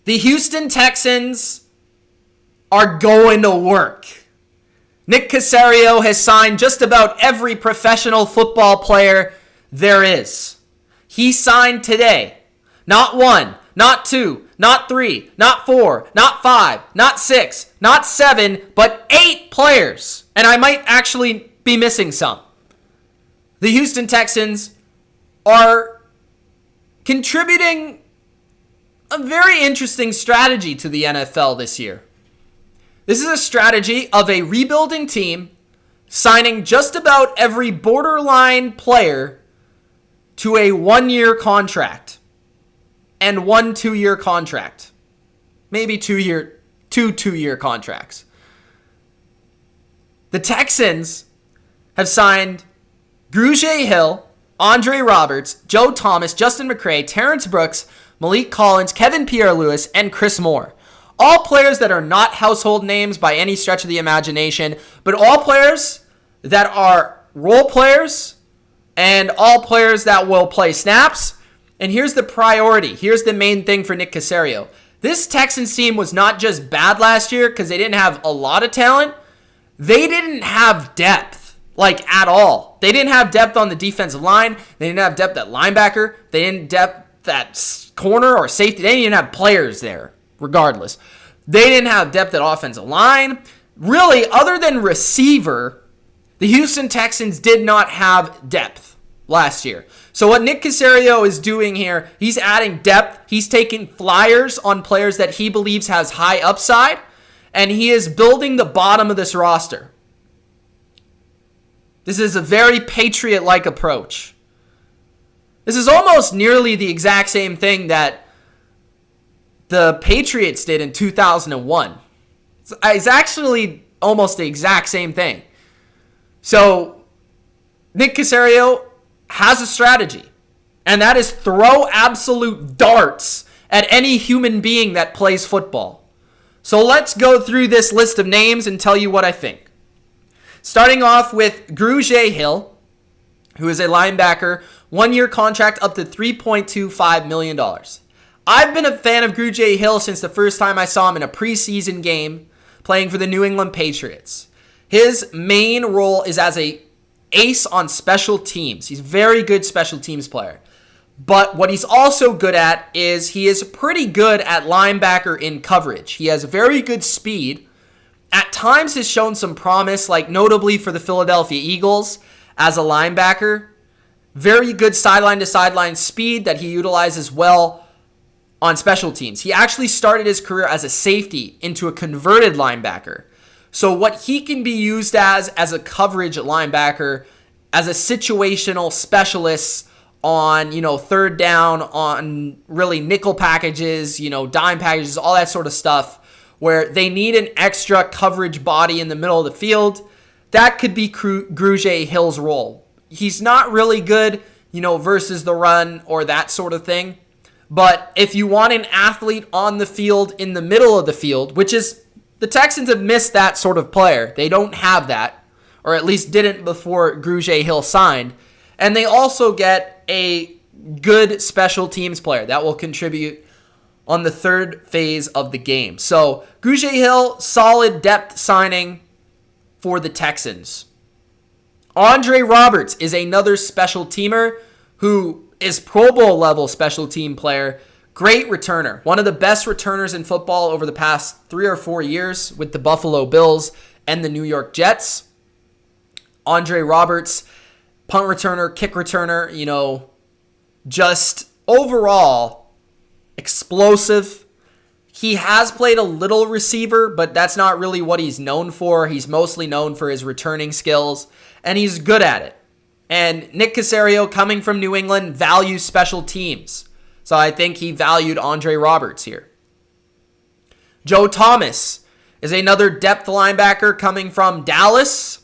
The Houston Texans are going to work. Nick Caserio has signed just about every professional football player there is. He signed today. Not 1, not 2, not 3, not 4, not 5, not 6, not 7, but 8 players. And I might actually be missing some. The Houston Texans are contributing a very interesting strategy to the NFL this year. This is a strategy of a rebuilding team signing just about every borderline player to a 1-year contract and 1 2-year contract. Maybe 2 2-year contracts. The Texans have signed Grugier Hill, Andre Roberts, Joe Thomas, Justin Mccray, Terrance Brooks, Maliek Collins, Pierre Lewis, and Chris Moore. All players that are not household names by any stretch of the imagination, but all players that are role players and all players that will play snaps. And here's the priority. Here's the main thing for Nick Caserio. This Texans team was not just bad last year because they didn't have a lot of talent. They didn't have depth, like at all. They didn't have depth on the defensive line. They didn't have depth at linebacker. They didn't have depth at corner or safety. They didn't even have players there, regardless. They didn't have depth at offensive line. Really, other than receiver, the Houston Texans did not have depth last year. So what Nick Caserio is doing here, he's adding depth. He's taking flyers on players that he believes has high upside, and he is building the bottom of this roster. This is a very Patriot-like approach. This is almost nearly the exact same thing that the Patriots did in 2001. It's actually almost the exact same thing. So Nick Caserio has a strategy, and that is throw absolute darts at any human being that plays football. So let's go through this list of names and tell you what I think. Starting off with Grugier Hill, who is a linebacker, 1-year contract up to $3.25 million. I've been a fan of Grugier Hill since the first time I saw him in a preseason game playing for the New England Patriots. His main role is as a ace on special teams. He's a very good special teams player. But what he's also good at is he is pretty good at linebacker in coverage. He has very good speed. At times has shown some promise, like notably for the Philadelphia Eagles as a linebacker. Very good sideline to sideline speed that he utilizes well on special teams. He actually started his career as a safety into a converted linebacker. So what he can be used as a coverage linebacker, as a situational specialist on, third down, on really nickel packages, dime packages, all that sort of stuff, where they need an extra coverage body in the middle of the field. That could be Grugier Hill's role. He's not really good, versus the run or that sort of thing. But if you want an athlete on the field in the middle of the field, which is, the Texans have missed that sort of player. They don't have that, or at least didn't before Grugier Hill signed. And they also get a good special teams player that will contribute on the third phase of the game. So Grugier Hill, solid depth signing for the Texans. Andre Roberts is another special teamer who is Pro Bowl level special team player. Great returner. One of the best returners in football over the past 3 or 4 years with the Buffalo Bills and the New York Jets. Andre Roberts, punt returner, kick returner, just overall explosive. He has played a little receiver, but that's not really what he's known for. He's mostly known for his returning skills, and he's good at it. And Nick Caserio, coming from New England, values special teams. So I think he valued Andre Roberts here. Joe Thomas is another depth linebacker coming from Dallas.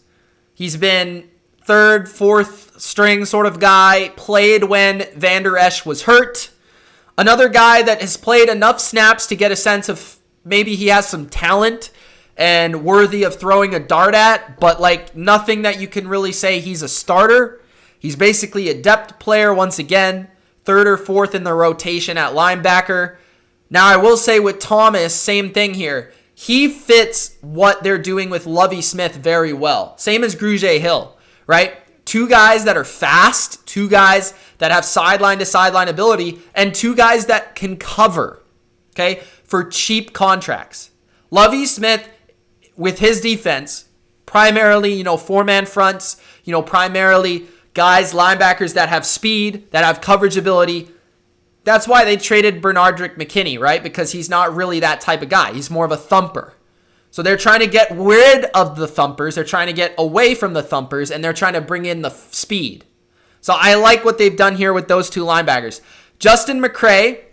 He's been third, fourth string sort of guy, played when Van Der Esch was hurt. Another guy that has played enough snaps to get a sense of maybe he has some talent and worthy of throwing a dart at, but nothing that you can really say he's a starter. He's basically a depth player once again, third or fourth in the rotation at linebacker, Now, I will say with Thomas, same thing here. He fits what they're doing with Lovie Smith very well. Same as Grugier Hill, right? Two guys that are fast, two guys that have sideline-to-sideline ability, and two guys that can cover, okay, for cheap contracts. Lovie Smith, with his defense, primarily, four-man fronts, primarily guys, linebackers that have speed, that have coverage ability. That's why they traded Bernardrick McKinney, right? Because he's not really that type of guy. He's more of a thumper. So they're trying to get rid of the thumpers. They're trying to get away from the thumpers, and they're trying to bring in the speed. So I like what they've done here with those two linebackers. Justin Mccray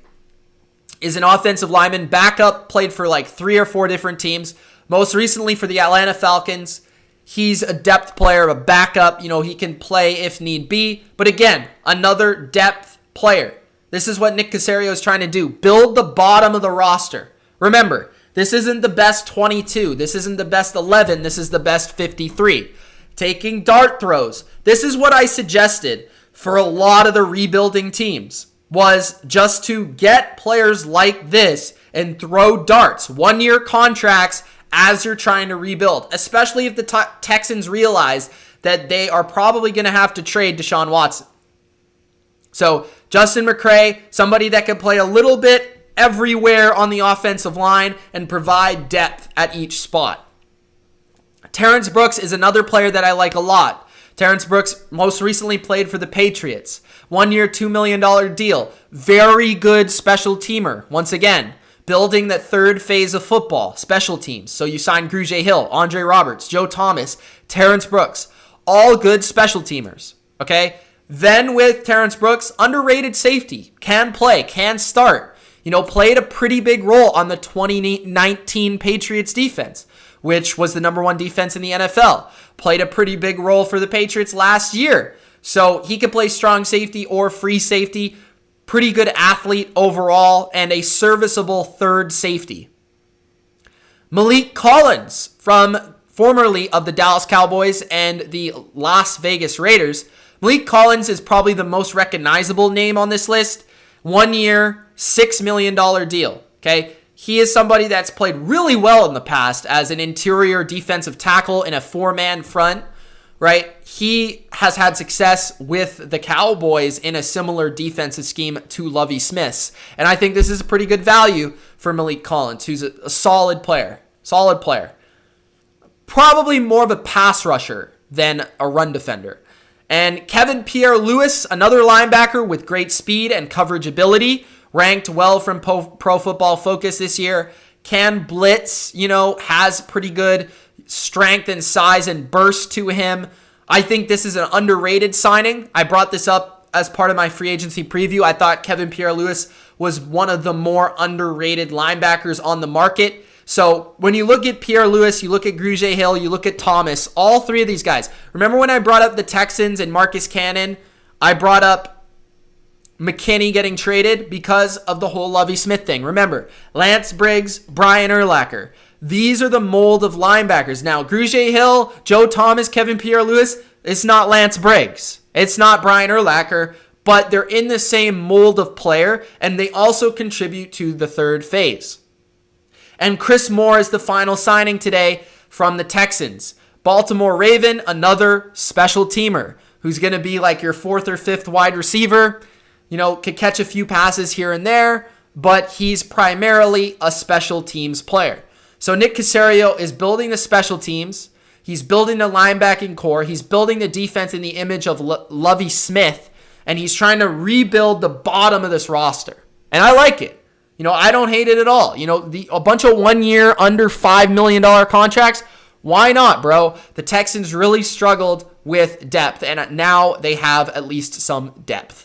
is an offensive lineman, backup, played for like 3 or 4 different teams. Most recently for the Atlanta Falcons. He's a depth player, a backup. He can play if need be. But again, another depth player. This is what Nick Caserio is trying to do. Build the bottom of the roster. Remember, this isn't the best 22. This isn't the best 11. This is the best 53. Taking dart throws. This is what I suggested for a lot of the rebuilding teams, was just to get players like this and throw darts. 1-year contracts as you're trying to rebuild, especially if the Texans realize that they are probably going to have to trade Deshaun Watson. So Justin Mccray, somebody that can play a little bit everywhere on the offensive line and provide depth at each spot. Terence Brooks is another player that I like a lot. Terrance Brooks most recently played for the Patriots. 1-year, $2 million deal. Very good special teamer. Once again, building that third phase of football, special teams. So you sign Grugier Hill, Andre Roberts, Joe Thomas, Terrance Brooks. All good special teamers. Okay? Then with Terrance Brooks, underrated safety. Can play, can start. Played a pretty big role on the 2019 Patriots defense, which was the number 1 defense in the NFL. Played a pretty big role for the Patriots last year. So he could play strong safety or free safety. Pretty good athlete overall and a serviceable third safety. Maliek Collins, formerly of the Dallas Cowboys and the Las Vegas Raiders. Maliek Collins is probably the most recognizable name on this list. 1-year, $6 million deal. Okay, he is somebody that's played really well in the past as an interior defensive tackle in a 4-man front, right? He has had success with the Cowboys in a similar defensive scheme to Lovie Smith's. And I think this is a pretty good value for Maliek Collins, who's a solid player. Solid player. Probably more of a pass rusher than a run defender. And Pierre Lewis, another linebacker with great speed and coverage ability, ranked well from Pro Football Focus this year, can blitz, has pretty good strength and size and burst to him. I think this is an underrated signing. I brought this up as part of my free agency preview. I thought Pierre Lewis was one of the more underrated linebackers on the market. So when you look at Pierre Lewis, you look at Grugier Hill, you look at Thomas, all 3 of these guys. Remember when I brought up the Texans and Marcus Cannon? I brought up McKinney getting traded because of the whole Lovie Smith thing. Remember, Lance Briggs, Brian Urlacher. These are the mold of linebackers. Now, Grugier Hill, Joe Thomas, Pierre Lewis, it's not Lance Briggs. It's not Brian Urlacher, but they're in the same mold of player, and they also contribute to the third phase. And Chris Moore is the final signing today from the Texans. Baltimore Raven, another special teamer who's going to be like your 4th or 5th wide receiver. Could catch a few passes here and there, but he's primarily a special teams player. So Nick Caserio is building the special teams. He's building the linebacking core. He's building the defense in the image of Lovie Smith, and he's trying to rebuild the bottom of this roster. And I like it. I don't hate it at all. A bunch of 1-year under $5 million contracts. Why not, bro? The Texans really struggled with depth, and now they have at least some depth.